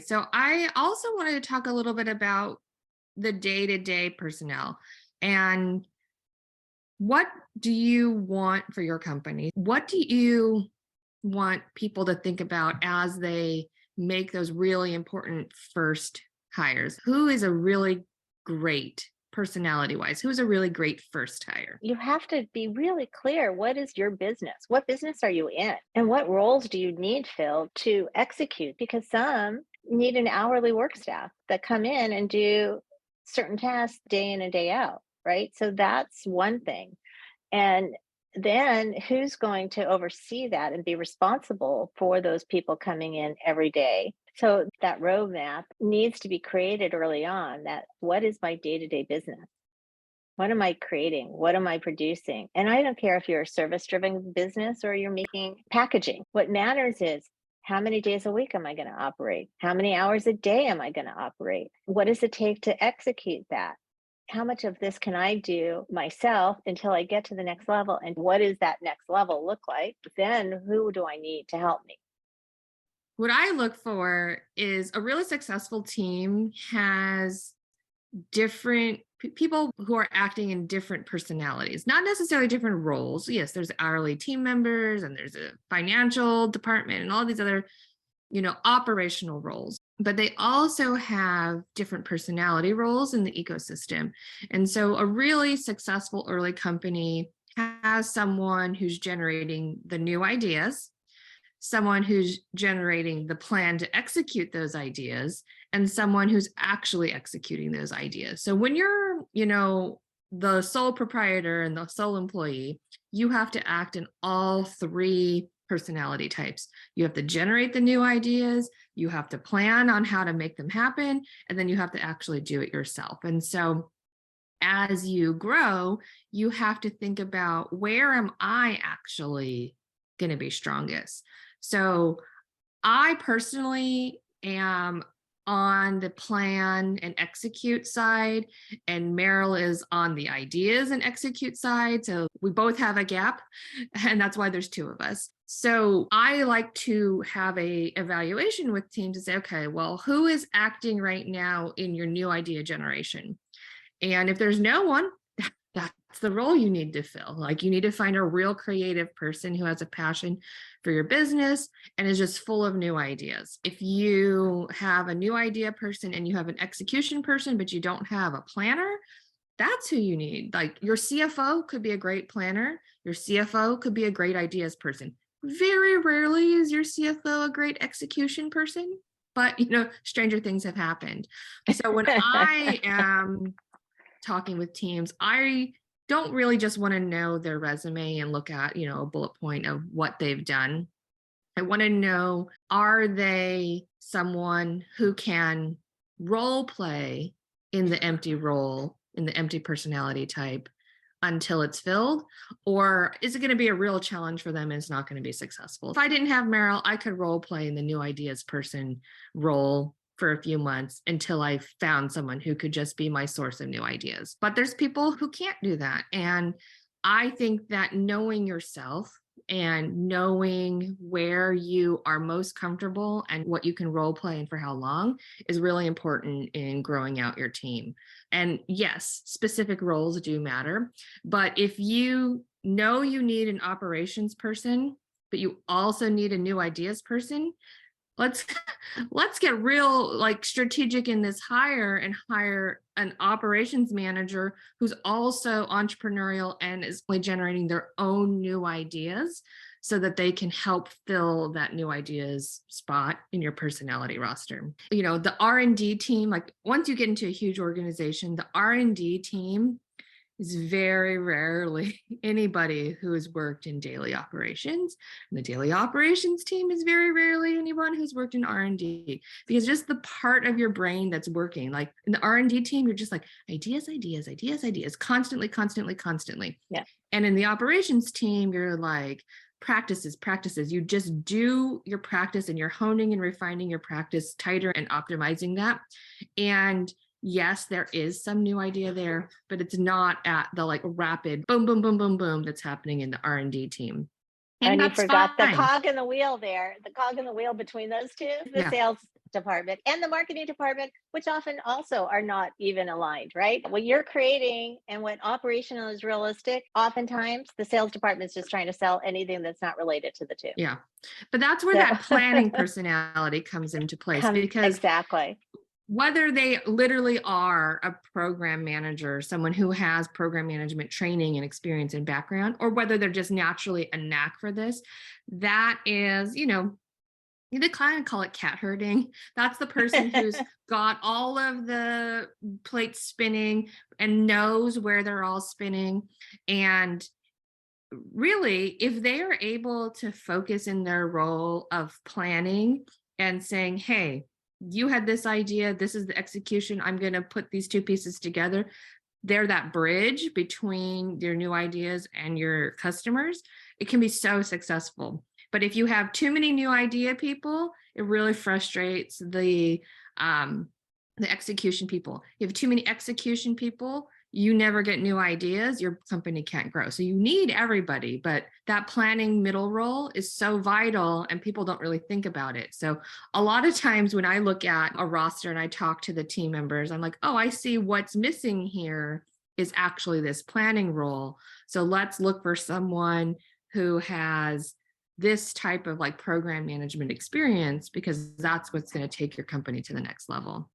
So I also wanted to talk a little bit about the day-to-day personnel and what do you want for your company? What do you want people to think about as they make those really important first hires? Who is a really great personality wise? Who is a really great first hire? You have to be really clear. What is your business? What business are you in? And what roles do you need filled to execute? Because some need an hourly work staff that come in and do certain tasks day in and day out, right? So that's one thing. And then who's going to oversee that and be responsible for those people coming in every day? So that roadmap needs to be created early on, that what is my day-to-day business? What am I creating? What am I producing? And I don't care if you're a service driven business or you're making packaging. What matters is how many days a week am I going to operate? How many hours a day am I going to operate? What does it take to execute that? How much of this can I do myself until I get to the next level? And what does that next level look like? Then who do I need to help me? What I look for is a really successful team has different people who are acting in different personalities, not necessarily different roles. Yes, there's hourly team members and there's a financial department and all these other, operational roles, but they also have different personality roles in the ecosystem. And so a really successful early company has someone who's generating the new ideas, someone who's generating the plan to execute those ideas, and someone who's actually executing those ideas. So when you're, the sole proprietor and the sole employee, you have to act in all three personality types. You have to generate the new ideas, you have to plan on how to make them happen, and then you have to actually do it yourself. And so as you grow, you have to think about, where am I actually going to be strongest? So I personally am on the plan and execute side, and Merrill is on the ideas and execute side. So we both have a gap, and that's why there's two of us. So I like to have a evaluation with teams to say, okay, well, who is acting right now in your new idea generation? And if there's no one, that's the role you need to fill. Like, you need to find a real creative person who has a passion for your business and is just full of new ideas. If you have a new idea person and you have an execution person, but you don't have a planner, that's who you need. Like, your CFO could be a great planner. Your CFO could be a great ideas person. Very rarely is your CFO a great execution person, but stranger things have happened. So when I am talking with teams, I don't really just want to know their resume and look at, a bullet point of what they've done. I want to know, are they someone who can role play in the empty role, in the empty personality type until it's filled? Or is it going to be a real challenge for them and it's not going to be successful? If I didn't have Merrill, I could role play in the new ideas person role for a few months until I found someone who could just be my source of new ideas. But there's people who can't do that. And I think that knowing yourself and knowing where you are most comfortable and what you can role play and for how long is really important in growing out your team. And yes, specific roles do matter. But if you know you need an operations person, but you also need a new ideas person, let's get real, like, strategic in this hire and hire an operations manager who's also entrepreneurial and is generating their own new ideas so that they can help fill that new ideas spot in your personality roster. The R&D team, like, once you get into a huge organization, the R&D team is very rarely anybody who has worked in daily operations. And the daily operations team is very rarely anyone who's worked in R&D, because just the part of your brain that's working, like in the R&D team, you're just like ideas, ideas, ideas, ideas, constantly, constantly, constantly. Yeah. And in the operations team, you're like practices, practices. You just do your practice and you're honing and refining your practice tighter and optimizing that. And yes, there is some new idea there, but it's not at the like rapid boom, boom, boom, boom, boom that's happening in the R&D team. And And you that's forgot the fine. cog in the wheel there. The cog in the wheel between those two, the Yeah. sales department and the marketing department, which often also are not even aligned, right? What you're creating and what operational is realistic, oftentimes the sales department is just trying to sell anything that's not related to the two. Yeah. But that's where that planning So personality comes into place, come because exactly. whether they literally are a program manager, someone who has program management training and experience and background, or whether they're just naturally a knack for this, that is, they kind of call it cat herding. That's the person who's got all of the plates spinning and knows where they're all spinning. And really, if they are able to focus in their role of planning and saying, hey, you had this idea, this is the execution, I'm going to put these two pieces together. They're that bridge between your new ideas and your customers. It can be so successful. But if you have too many new idea people, it really frustrates the execution people. You have too many execution people, you never get new ideas, your company can't grow. So you need everybody, but that planning middle role is so vital and people don't really think about it. So a lot of times when I look at a roster and I talk to the team members, I'm like, oh, I see what's missing here is actually this planning role. So let's look for someone who has this type of like program management experience, because that's what's going to take your company to the next level.